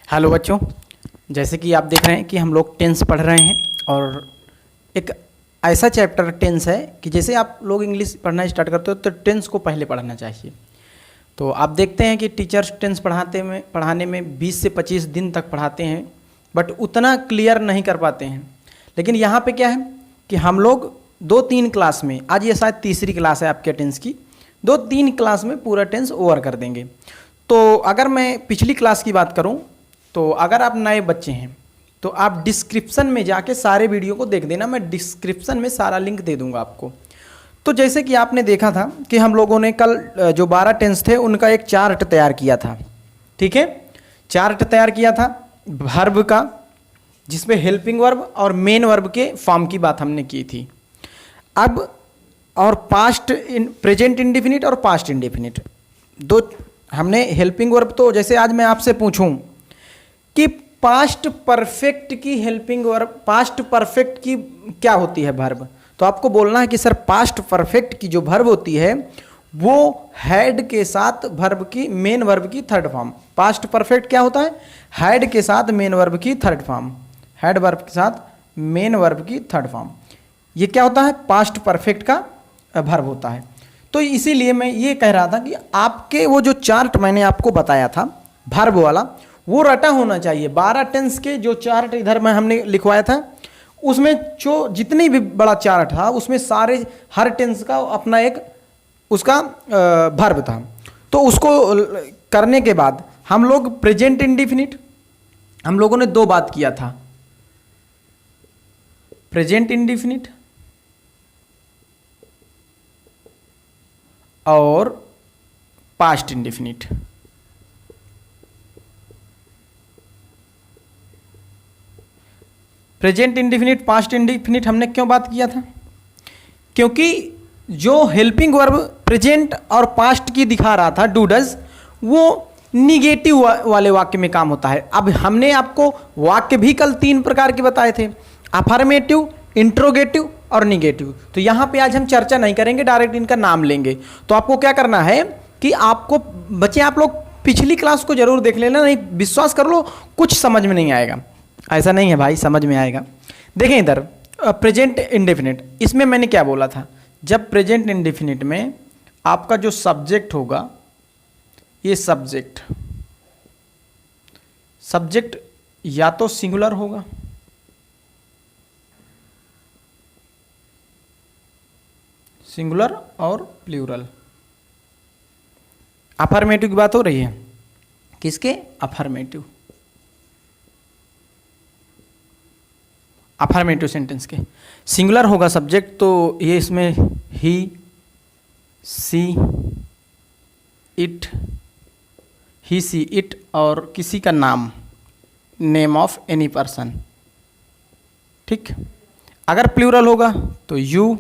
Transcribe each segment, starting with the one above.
Hello बच्चों, जैसे कि आप देख रहे हैं कि हम लोग टेंस पढ़ रहे हैं और एक ऐसा चैप्टर टेंस है कि जैसे आप लोग इंग्लिश पढ़ना स्टार्ट करते हो तो टेंस को पहले पढ़ना चाहिए। तो आप देखते हैं कि टीचर्स टेंस पढ़ाने में 20 से 25 दिन तक पढ़ाते हैं, बट उतना क्लियर नहीं कर पाते हैं। लेकिन यहाँ पे क्या है कि हम लोग 2-3 क्लास में, आज ये शायद तीसरी क्लास है आपके टेंस की, 2-3 क्लास में पूरा टेंस ओवर कर देंगे। तो अगर मैं पिछली क्लास की बात करूं तो अगर आप नए बच्चे हैं तो आप डिस्क्रिप्शन में जाके सारे वीडियो को देख देना, मैं डिस्क्रिप्शन में सारा लिंक दे दूंगा आपको। तो जैसे कि आपने देखा था कि हम लोगों ने कल जो 12 टेंस थे उनका एक चार्ट तैयार किया था, ठीक है। चार्ट तैयार किया था वर्ब का, जिसमें हेल्पिंग वर्ब और मेन वर्ब के फॉर्म की बात हमने की थी। अब और पास्ट प्रेजेंट इंडेफिनिट और पास्ट इंडेफिनिट दो हमने हेल्पिंग वर्ब। तो जैसे आज मैं आपसे पूछूं कि पास्ट परफेक्ट की हेल्पिंग वर्ब, पास्ट परफेक्ट की क्या होती है वर्ब, तो आपको बोलना है कि सर पास्ट परफेक्ट की जो वर्ब होती है वो हैड के साथ वर्ब की मेन वर्ब की थर्ड फॉर्म। पास्ट परफेक्ट क्या होता है? हैड के साथ मेन वर्ब की थर्ड फॉर्म, हैड वर्ब के साथ मेन वर्ब की थर्ड फॉर्म। ये क्या होता है? पास्ट परफेक्ट का वर्ब होता है। तो इसीलिए मैं ये कह रहा था कि आपके वो जो चार्ट मैंने आपको बताया था वर्ब वाला, वो रटा होना चाहिए। 12 टेंस के जो चार्ट इधर में हमने लिखवाया था उसमें जो जितनी भी बड़ा चार्ट था उसमें सारे हर टेंस का अपना एक उसका वर्ब था। तो उसको करने के बाद हम लोग प्रेजेंट इंडेफिनिट, हम लोगों ने 2 बात किया था, प्रेजेंट इंडेफिनिट और past indefinite. Present indefinite past indefinite हमने क्यों बात किया था? क्योंकि जो हेल्पिंग वर्ब प्रेजेंट और पास्ट की दिखा रहा था डू डज, वो निगेटिव वाले वाक्य में काम होता है। अब हमने आपको वाक्य भी कल 3 प्रकार के बताए थे, अफर्मेटिव, इंट्रोगेटिव और निगेटिव। तो यहाँ पे आज हम चर्चा नहीं करेंगे, डायरेक्ट इनका नाम लेंगे। तो आपको क्या करना है कि आपको बच्चे आप लोग पिछली क्लास को जरूर देख लेना, नहीं विश्वास कर लो कुछ समझ में नहीं आएगा। ऐसा नहीं है भाई, समझ में आएगा। देखें इधर प्रेजेंट इंडेफिनिट, इसमें मैंने क्या बोला था? जब प्रेजेंट इंडेफिनिट में आपका जो सब्जेक्ट होगा, ये सब्जेक्ट या तो सिंगुलर होगा सिंगुलर और प्लूरल। अफर्मेटिव की बात हो रही है, किसके? अफर्मेटिव सेंटेंस के। सिंगुलर होगा सब्जेक्ट, तो ये इसमें ही, सी, इट, ही, सी, इट और किसी का नाम, नेम ऑफ एनी पर्सन, ठीक। अगर प्लूरल होगा तो you,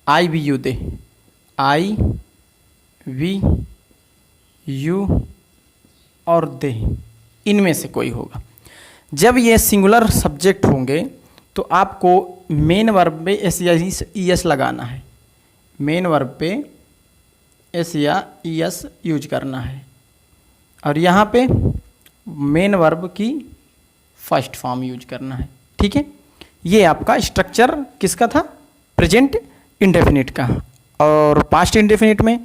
I, we, you, they, I, we, you और दे, इनमें से कोई होगा। जब ये सिंगुलर सब्जेक्ट होंगे तो आपको मेन वर्ब पे एस या ई एस लगाना है, मेन वर्ब पे एस या ई एस यूज करना है। और यहाँ पे मेन वर्ब की फर्स्ट फॉर्म यूज करना है, ठीक है। ये आपका स्ट्रक्चर किसका था? प्रेजेंट इंडेफिनिट का। और पास्ट इंडेफिनिट में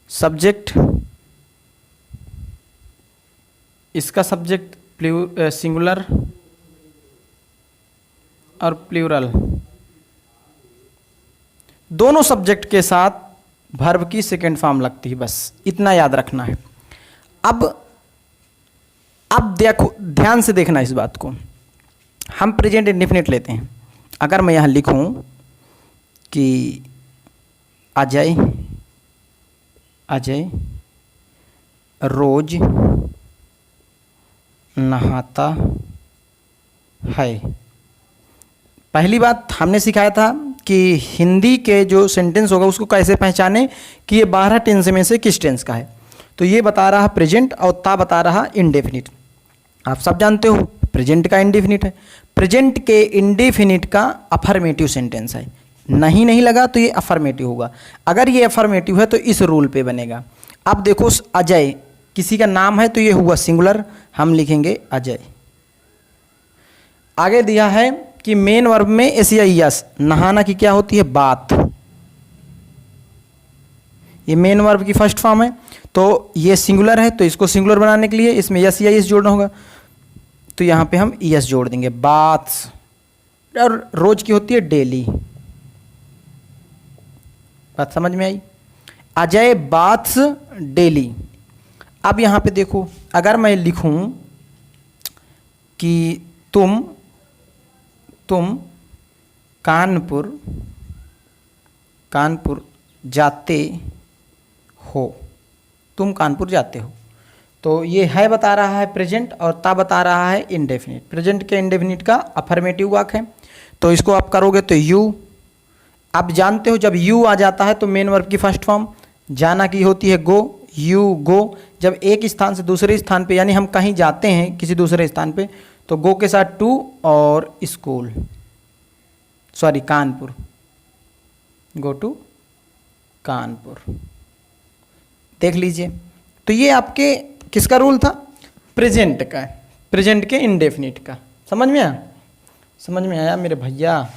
सब्जेक्ट, इसका सब्जेक्ट सिंगुलर और प्लूरल, दोनों सब्जेक्ट के साथ वर्ब की सेकेंड फॉर्म लगती है, बस इतना याद रखना है। अब देखो, ध्यान से देखना इस बात को। हम प्रेजेंट इंडेफिनिट लेते हैं। अगर मैं यहां लिखूं कि अजय रोज नहाता है। पहली बात हमने सिखाया था कि हिंदी के जो सेंटेंस होगा उसको कैसे पहचाने कि ये 12 टेंस में से किस टेंस का है। तो ये बता रहा प्रेजेंट और ता बता रहा इंडेफिनिट। आप सब जानते हो प्रेजेंट का इंडेफिनिट है। प्रेजेंट के इंडेफिनिट का अफर्मेटिव सेंटेंस है, नहीं लगा तो ये अफर्मेटिव होगा। अगर ये अफर्मेटिव है तो इस रूल पे बनेगा। अब देखो अजय, किसी का नाम है तो ये हुआ सिंगुलर, हम लिखेंगे अजय। आगे दिया है कि मेन वर्ब में एस या यस, नहाना की क्या होती है, बात। ये मेन वर्ब की फर्स्ट फॉर्म है, तो ये सिंगुलर है तो इसको सिंगुलर बनाने के लिए इसमें यस या यस जोड़ना होगा, तो यहाँ पे हम यस जोड़ देंगे, बाथ्स। और रोज की होती है डेली। बात समझ में आई? Ajay baths daily. अब यहाँ पे देखो, अगर मैं लिखूं कि तुम कानपुर जाते हो, तुम कानपुर जाते हो, तो ये है बता रहा है प्रेजेंट और ता बता रहा है इंडेफिनिट। प्रेजेंट के इंडेफिनिट का अफर्मेटिव वाक्य है, तो इसको आप करोगे तो यू। आप जानते हो जब यू आ जाता है तो मेन वर्ब की फर्स्ट फॉर्म जाना की होती है गो, यू गो। जब एक स्थान से दूसरे स्थान पे, यानी हम कहीं जाते हैं किसी दूसरे स्थान पे, तो गो के साथ टू और school, sorry Kanpur, go to Kanpur. देख लीजिए, तो ये आपके किसका रूल था, प्रेजेंट का, प्रेजेंट के इंडेफिनिट का। समझ में आया? समझ में आया मेरे भैया?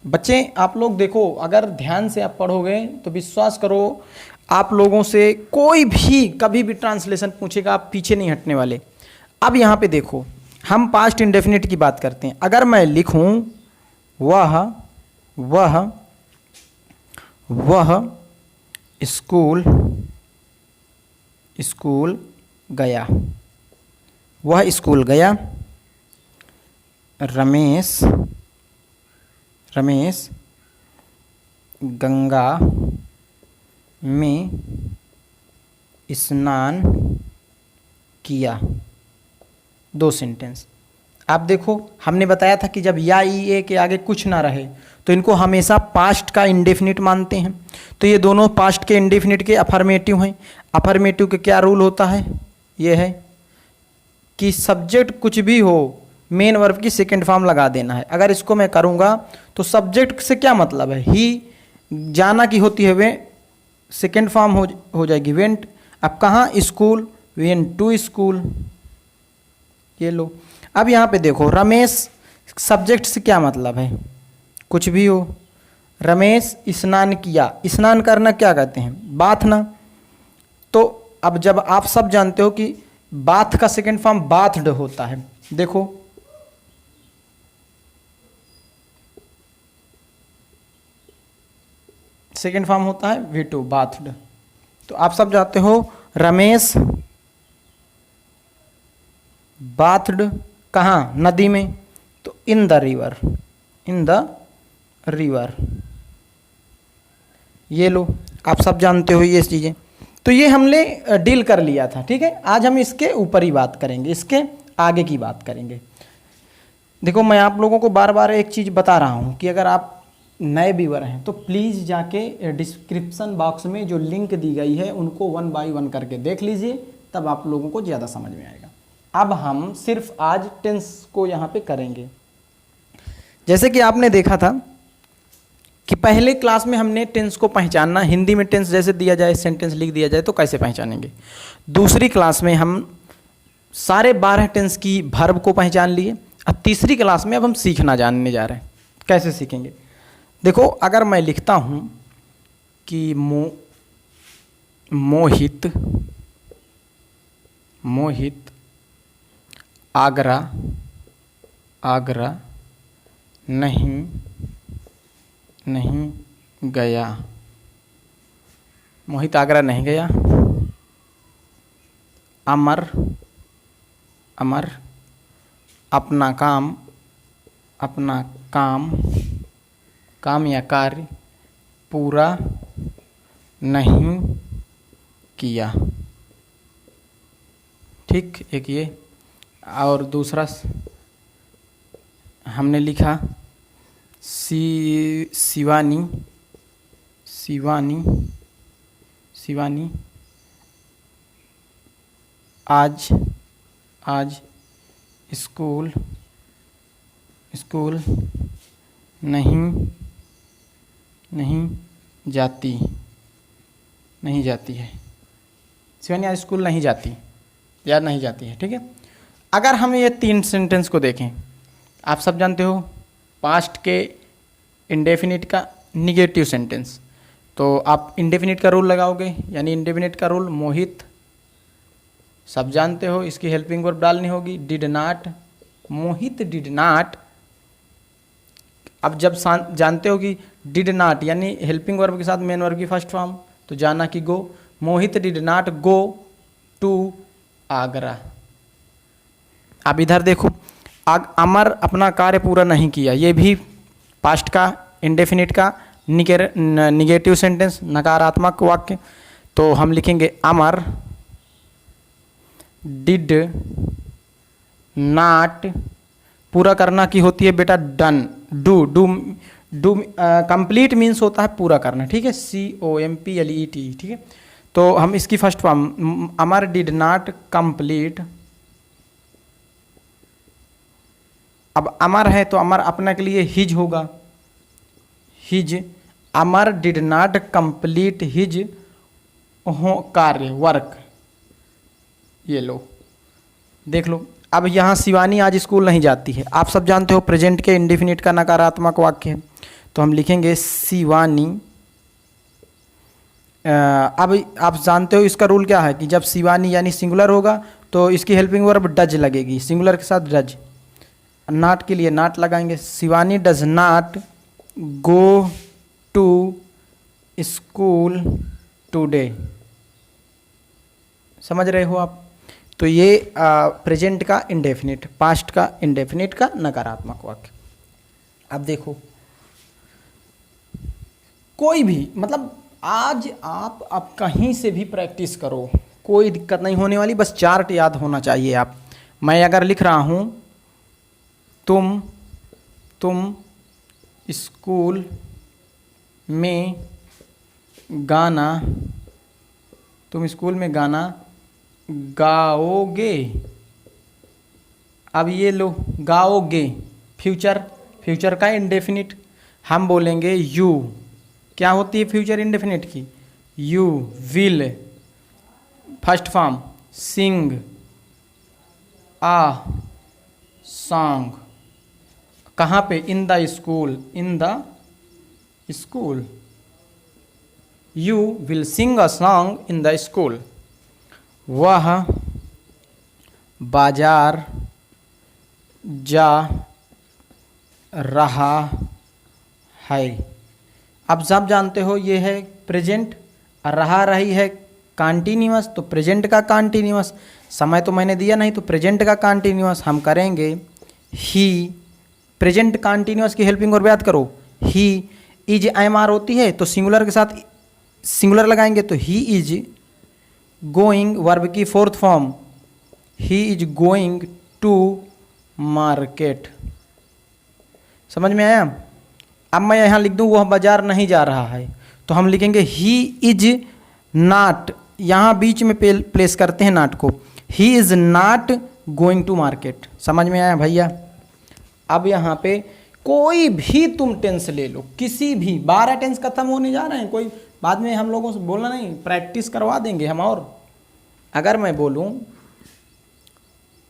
बच्चे आप लोग देखो, अगर ध्यान से आप पढ़ोगे तो विश्वास करो, आप लोगों से कोई भी कभी भी ट्रांसलेशन पूछेगा आप पीछे नहीं हटने वाले। अब यहाँ पे देखो, हम पास्ट इंडेफिनिट की बात करते हैं। अगर मैं लिखूं वह स्कूल गया, वह स्कूल गया। रमेश गंगा में स्नान किया। दो सेंटेंस। आप देखो, हमने बताया था कि जब या ई ए के आगे कुछ ना रहे तो इनको हमेशा पास्ट का इंडेफिनिट मानते हैं। तो ये दोनों पास्ट के इंडेफिनिट के अफर्मेटिव हैं। अफर्मेटिव के क्या रूल होता है, ये है कि सब्जेक्ट कुछ भी हो, मेन वर्ब की सेकेंड फॉर्म लगा देना है। अगर इसको मैं करूँगा तो सब्जेक्ट से क्या मतलब है, ही जाना की होती है वे, सेकेंड फॉर्म हो जाएगी वेंट। अब कहाँ, स्कूल, वेंट टू स्कूल। ये लो। अब यहाँ पे देखो, रमेश सब्जेक्ट से क्या मतलब है, कुछ भी हो। रमेश स्नान किया, स्नान करना क्या कहते हैं, बाथना। तो अब जब आप सब जानते हो कि बाथ का सेकेंड फॉर्म बाथड होता है, देखो सेकेंड फॉर्म होता है वी2 बाथड। तो आप सब जानते हो रमेश बाथड कहाँ, नदी में, तो इन द रिवर। ये लो, आप सब जानते हो ये चीज़ें। तो ये हमने डील कर लिया था, ठीक है। आज हम इसके ऊपर ही बात करेंगे, इसके आगे की बात करेंगे। देखो, मैं आप लोगों को बार बार एक चीज़ बता रहा हूँ कि अगर आप नए व्यूअर हैं तो प्लीज़ जाके डिस्क्रिप्शन बॉक्स में जो लिंक दी गई है उनको 1 बाय 1 करके देख लीजिए, तब आप लोगों को ज़्यादा समझ में आएगा। अब हम सिर्फ आज टेंस को यहाँ पे करेंगे। जैसे कि आपने देखा था कि पहले क्लास में हमने टेंस को पहचानना, हिंदी में टेंस जैसे दिया जाए, सेंटेंस लिख दिया जाए तो कैसे पहचानेंगे। दूसरी क्लास में हम सारे 12 टेंस की वर्ब को पहचान लिए। अब तीसरी क्लास में अब हम सीखना जानने जा रहे हैं, कैसे सीखेंगे। देखो, अगर मैं लिखता हूँ कि मोहित आगरा नहीं गया। मोहित आगरा नहीं गया। अमर अपना काम या कार्य पूरा नहीं किया। ठीक, एक ये। और दूसरा हमने लिखा शिवानी आज स्कूल नहीं जाती है। शिवानी आज स्कूल नहीं जाती या नहीं जाती है, ठीक है। अगर हम ये 3 सेंटेंस को देखें, आप सब जानते हो पास्ट के इंडेफिनिट का निगेटिव सेंटेंस, तो आप इंडेफिनिट का रूल लगाओगे, यानी इंडेफिनिट का रूल मोहित, सब जानते हो, इसकी हेल्पिंग वर्ब डालनी होगी, did not, Mohit did not. अब जब जानते हो कि डिड नॉट यानी हेल्पिंग वर्ब के साथ मेन वर्ब की फर्स्ट फॉर्म, तो जाना कि go, Mohit did not go to Agra. अब इधर देखो, अमर अपना कार्य पूरा नहीं किया, ये भी पास्ट का इंडेफिनिट का निगेटिव सेंटेंस, नकारात्मक वाक्य। तो हम लिखेंगे अमर डिड नॉट, पूरा करना की होती है बेटा done, do do do complete means होता है पूरा करना, ठीक है, COMPLET, ठीक है। तो हम इसकी first form, Amar did not complete. अब अमर है तो अमर अपने के लिए हिज होगा, his, Amar did not complete his कार्य वर्क, ये लो देख लो। अब यहाँ शिवानी आज स्कूल नहीं जाती है, आप सब जानते हो प्रेजेंट के इंडेफिनिट का नकारात्मक वाक्य है, तो हम लिखेंगे शिवानी। अब आप जानते हो इसका रूल क्या है कि जब शिवानी यानी सिंगुलर होगा तो इसकी हेल्पिंग वर्ब डज लगेगी, सिंगुलर के साथ डज, नॉट के लिए नॉट लगाएंगे, Shivani does not go to school today, समझ रहे हो आप। तो ये प्रेजेंट का इंडेफिनिट, पास्ट का इंडेफिनिट का नकारात्मक वाक्य। अब देखो कोई भी, मतलब आज आप कहीं से भी प्रैक्टिस करो, कोई दिक्कत नहीं होने वाली, बस चार्ट याद होना चाहिए। आप, मैं अगर लिख रहा हूँ तुम स्कूल में गाना, तुम स्कूल में गाना गाओगे। अब ये लो गाओगे, फ्यूचर का इंडेफिनिट, हम बोलेंगे यू, क्या होती है फ्यूचर इंडेफिनिट की, you will, first form sing a song, कहाँ पे, in the school, you will sing a song in the school. वह बाजार जा रहा है। अब सब जानते हो ये है प्रेजेंट, रहा रही है कॉन्टिन्यूअस, तो प्रेजेंट का कॉन्टिन्यूअस, समय तो मैंने दिया नहीं, तो प्रेजेंट का कॉन्टिन्यूअस हम करेंगे ही। प्रेजेंट कॉन्टिन्यूअस की हेल्पिंग वर्ब याद करो, ही इज IMR होती है, तो सिंगुलर के साथ सिंगुलर लगाएंगे, तो ही इज गोइंग, वर्ब की fourth form, he is going to market. समझ में आया। अब मैं यहाँ लिख दूँ वह बाजार नहीं जा रहा है, तो हम लिखेंगे ही इज नॉट, यहाँ बीच में प्लेस करते हैं नॉट को, he is not going to market. समझ में आया भैया। अब यहाँ पे कोई भी तुम टेंस ले लो, किसी भी, 12 टेंस खत्म होने जा रहे हैं, कोई बाद में हम लोगों से बोलना नहीं, प्रैक्टिस करवा देंगे हम। और अगर मैं बोलूँ,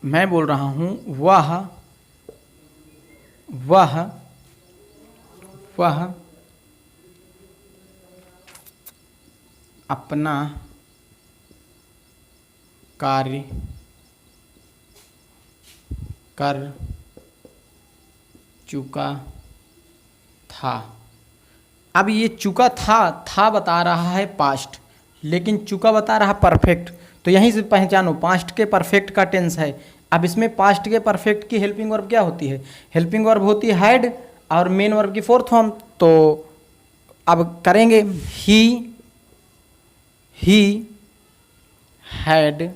मैं बोल रहा हूँ वह अपना कार्य कर चुका था। अब ये चुका था बता रहा है पास्ट, लेकिन चुका बता रहा परफेक्ट, तो यहीं से पहचानो पास्ट के परफेक्ट का टेंस है। अब इसमें पास्ट के परफेक्ट की हेल्पिंग वर्ब क्या होती है, हेल्पिंग वर्ब होती है हैड और मेन वर्ब की फोर्थ फॉर्म। तो अब करेंगे ही हैड,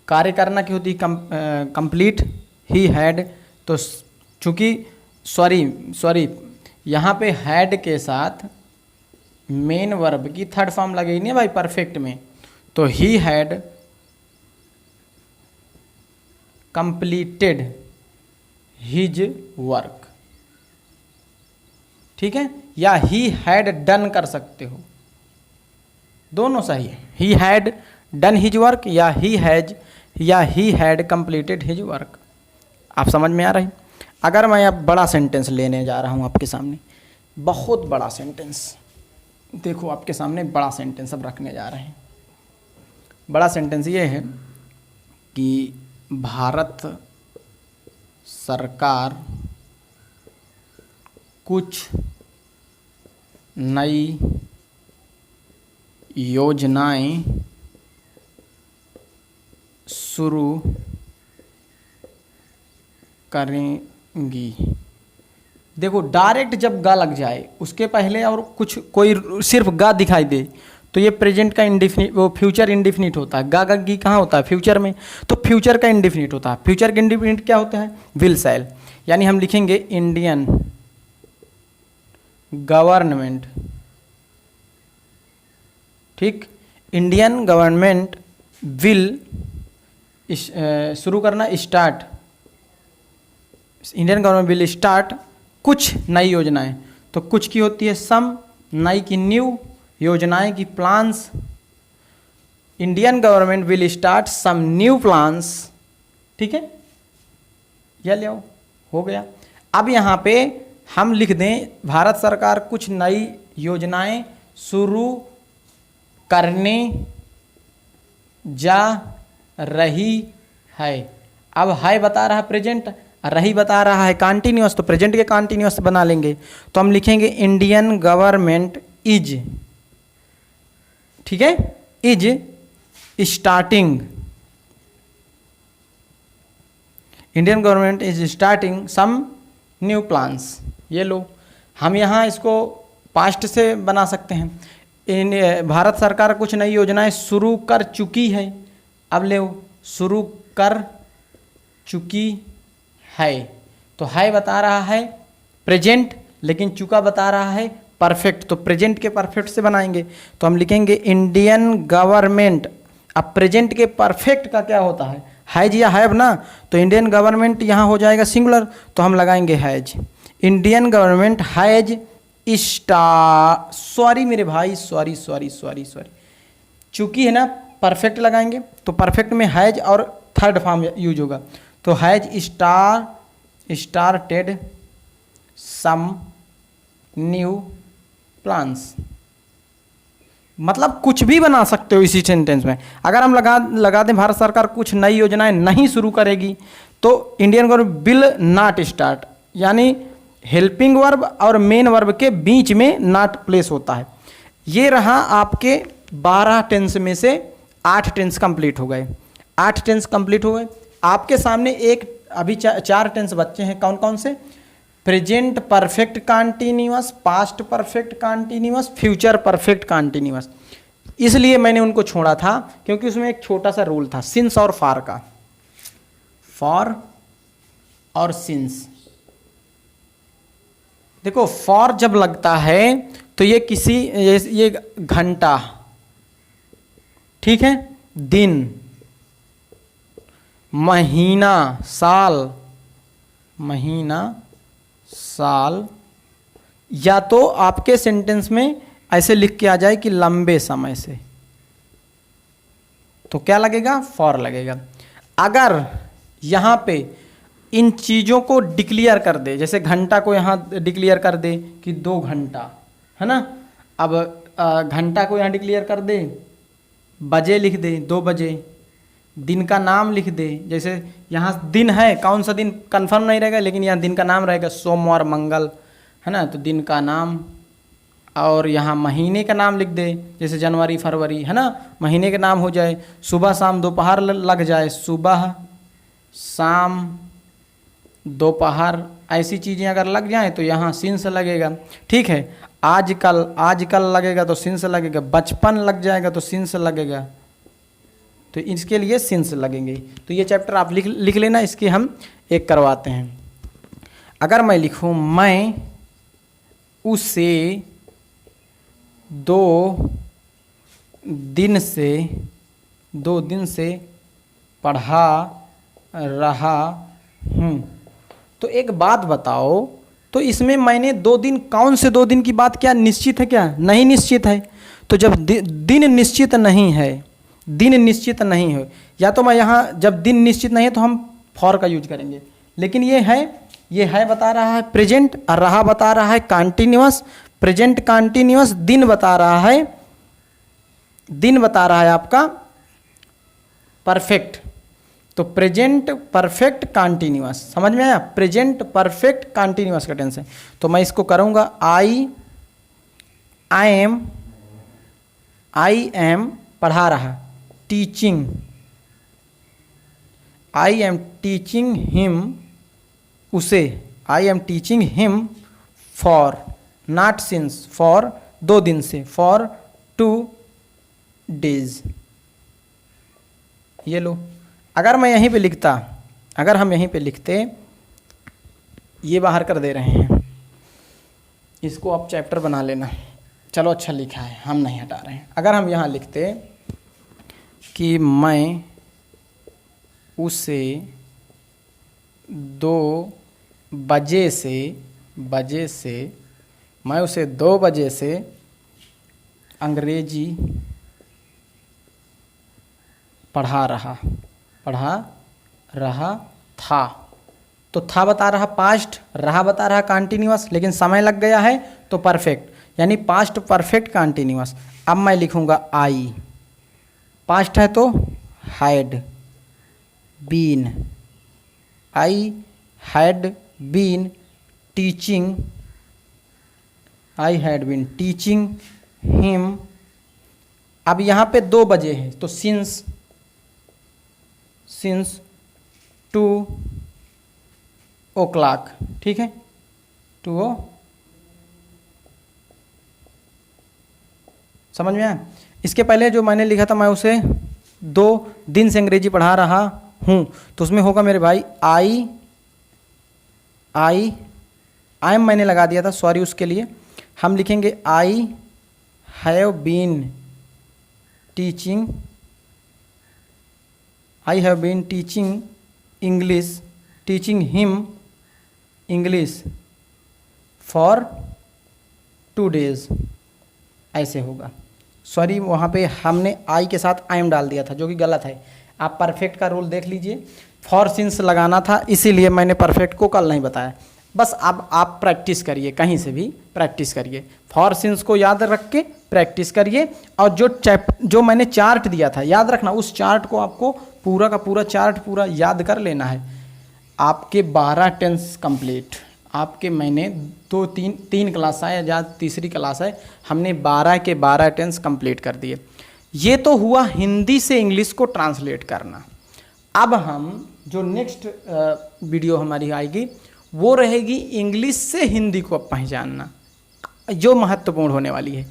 कार्य करना की होती है कंप्लीट, ही हैड, तो चूंकि सॉरी यहाँ पे हैड के साथ मेन वर्ब की थर्ड फॉर्म लगेगी नहीं भाई परफेक्ट में, तो he had completed his work, ठीक है, या ही हैड डन कर सकते हो, दोनों सही है। He had done his work या ही हैज या he had completed his work. आप समझ में आ रही। अगर मैं अब बड़ा सेंटेंस लेने जा रहा हूँ आपके सामने, बहुत बड़ा सेंटेंस, देखो आपके सामने बड़ा सेंटेंस अब रखने जा रहे हैं। बड़ा सेंटेंस ये है कि भारत सरकार कुछ नई योजनाएं शुरू करेंगी। देखो डायरेक्ट जब गा लग जाए उसके पहले और कुछ कोई सिर्फ गा दिखाई दे तो ये प्रेजेंट का इंडिफिनिट, वो फ्यूचर इंडिफिनिट होता है। गा गी कहाँ होता है? फ्यूचर में। तो फ्यूचर का इंडिफिनिट होता है। फ्यूचर का इंडिफिनिट क्या होता है? विल शैल। यानी हम लिखेंगे इंडियन गवर्नमेंट, ठीक, इंडियन गवर्नमेंट विल, शुरू करना start, Indian government will start कुछ नई योजनाएं। तो कुछ की होती है सम, नई की न्यू, योजनाएं की plans. Indian government will start some new plans, ठीक है, यह ले आओ, हो गया। अब यहाँ पे हम लिख दें भारत सरकार कुछ नई योजनाएं शुरू करने जा रही है। अब है बता रहा प्रेजेंट, रही बता रहा है कॉन्टिन्यूअस, तो प्रेजेंट के कॉन्टिन्यूअस बना लेंगे। तो हम लिखेंगे इंडियन गवर्नमेंट इज, ठीक है, is starting, Indian government is starting some new plans. ये लो, हम यहाँ इसको पास्ट से बना सकते हैं। भारत सरकार कुछ नई योजनाएं शुरू कर चुकी है। अब ले शुरू कर चुकी है, तो है बता रहा है प्रेजेंट, लेकिन चुका बता रहा है परफेक्ट, तो प्रेजेंट के परफेक्ट से बनाएंगे। तो हम लिखेंगे इंडियन गवर्नमेंट। अब प्रेजेंट के परफेक्ट का क्या होता है? हैज या हैव ना, तो इंडियन गवर्नमेंट यहाँ हो जाएगा सिंगुलर, तो हम लगाएंगे has. Indian government has sorry मेरे भाई, सॉरी, चूंकि है ना परफेक्ट लगाएंगे, तो परफेक्ट में हैज और थर्ड फॉर्म यूज होगा। तो has started some new plans. मतलब कुछ भी बना सकते हो इसी सेंटेंस में। अगर हम लगा दें भारत सरकार कुछ नई योजनाएं नहीं शुरू करेगी, तो Indian government will not start, यानी हेल्पिंग वर्ब और मेन वर्ब के बीच में नॉट प्लेस होता है। ये रहा आपके 12 टेंस में से 8 टेंस कंप्लीट हो गए। 8 टेंस कंप्लीट हो गए। आपके सामने एक अभी 4 टेंस बच्चे हैं। कौन कौन से? Present perfect continuous, past perfect continuous, future perfect continuous. इसलिए मैंने उनको छोड़ा था क्योंकि उसमें एक छोटा सा रूल था सिंस और फॉर का। फॉर और सिंस, देखो फॉर जब लगता है तो ये किसी, ये घंटा, ठीक है, दिन, महीना, साल, महीना, साल, या तो आपके सेंटेंस में ऐसे लिख के आ जाए कि लंबे समय से, तो क्या लगेगा? फॉर लगेगा। अगर यहाँ पे इन चीज़ों को डिक्लेयर कर दे, जैसे घंटा को यहाँ डिक्लेयर कर दे कि 2 घंटा, है ना। अब घंटा को यहाँ डिक्लेयर कर दे, बजे लिख दे 2 बजे, दिन का नाम लिख दे, जैसे यहाँ दिन है, कौन सा दिन कंफर्म नहीं रहेगा, लेकिन यहाँ दिन का नाम रहेगा सोमवार, मंगल, है ना, तो दिन का नाम। और यहाँ महीने का नाम लिख दे, जैसे जनवरी, फरवरी, है ना, महीने का नाम हो जाए। सुबह शाम दोपहर लग जाए, सुबह शाम दोपहर, ऐसी चीज़ें अगर लग जाएं तो यहाँ सिंस लगेगा, ठीक है। आजकल लगेगा तो सिंस लगेगा, बचपन लग जाएगा तो सिंस लगेगा, तो इसके लिए सिंस लगेंगे। तो ये चैप्टर आप लिख लेना, इसके हम एक करवाते हैं। अगर मैं लिखूँ मैं उसे 2 दिन से पढ़ा रहा हूँ, तो एक बात बताओ, तो इसमें मैंने 2 दिन, कौन से 2 दिन की बात, क्या निश्चित है? क्या नहीं निश्चित है। तो जब दिन निश्चित नहीं है, दिन निश्चित नहीं हो, या तो मैं यहाँ जब दिन निश्चित नहीं है तो हम फॉर का यूज करेंगे, लेकिन ये है बता रहा है प्रेजेंट और रहा बता रहा है कॉन्टिन्यूअस। प्रेजेंट कॉन्टिन्यूअस, दिन बता रहा है आपका परफेक्ट। तो प्रेजेंट परफेक्ट कॉन्टिन्यूअस, समझ में आया? प्रेजेंट परफेक्ट कॉन्टिन्यूअस का टेंस है। तो मैं इसको करूँगा आई एम पढ़ा रहा, teaching, I am teaching him, उसे, I am teaching him for, not since, for 2 दिन से, फॉर 2 days। ये लो, अगर मैं यहीं पे लिखता, अगर हम यहीं पे लिखते, ये बाहर कर दे रहे हैं, इसको आप चैप्टर बना लेना, चलो अच्छा लिखा है, हम नहीं हटा रहे हैं। अगर हम यहाँ लिखते कि मैं उसे 2 बजे से मैं उसे 2 बजे से अंग्रेजी पढ़ा रहा था। तो था बता रहा पास्ट, रहा बता रहा कॉन्टिन्यूअस, लेकिन समय लग गया है तो परफेक्ट, यानी पास्ट परफेक्ट कॉन्टिन्यूअस। अब मैं लिखूंगा आई, पास्ट है तो had been, I had been teaching, I had been teaching him. अब यहाँ पे 2 बजे है तो सिंस 2 o'clock, ठीक है, 2 समझ में आया? इसके पहले जो मैंने लिखा था, मैं उसे 2 दिन से अंग्रेजी पढ़ा रहा हूँ, तो उसमें होगा मेरे भाई आई एम मैंने लगा दिया था, सॉरी उसके लिए। हम लिखेंगे I have been teaching English, teaching him English for 2 days, ऐसे होगा। सॉरी, वहाँ पे हमने आई के साथ आई एम डाल दिया था, जो कि गलत है। आप परफेक्ट का रूल देख लीजिए, फॉर सिंस लगाना था, इसीलिए मैंने परफेक्ट को कल नहीं बताया। बस अब आप प्रैक्टिस करिए, कहीं से भी प्रैक्टिस करिए, फॉर सिंस को याद रख के प्रैक्टिस करिए। और जो मैंने चार्ट दिया था, याद रखना, उस चार्ट को आपको पूरा का पूरा चार्ट पूरा याद कर लेना है। आपके 12 टेंस कंप्लीट, आपके मैंने 3 क्लास है या तीसरी क्लास है, हमने 12 के 12 टेंस कंप्लीट कर दिए। ये तो हुआ हिंदी से इंग्लिश को ट्रांसलेट करना। अब हम जो नेक्स्ट वीडियो हमारी आएगी वो रहेगी इंग्लिश से हिंदी को पहचानना, जो महत्वपूर्ण होने वाली है।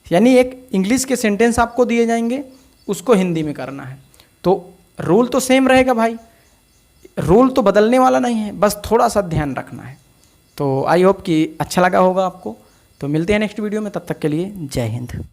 यानी एक इंग्लिश के सेंटेंस आपको दिए जाएंगे, उसको हिंदी में करना है। तो रूल तो सेम रहेगा भाई, रूल तो बदलने वाला नहीं है, बस थोड़ा सा ध्यान रखना है। तो आई होप कि अच्छा लगा होगा आपको। तो मिलते हैं नेक्स्ट वीडियो में, तब तक के लिए जय हिंद।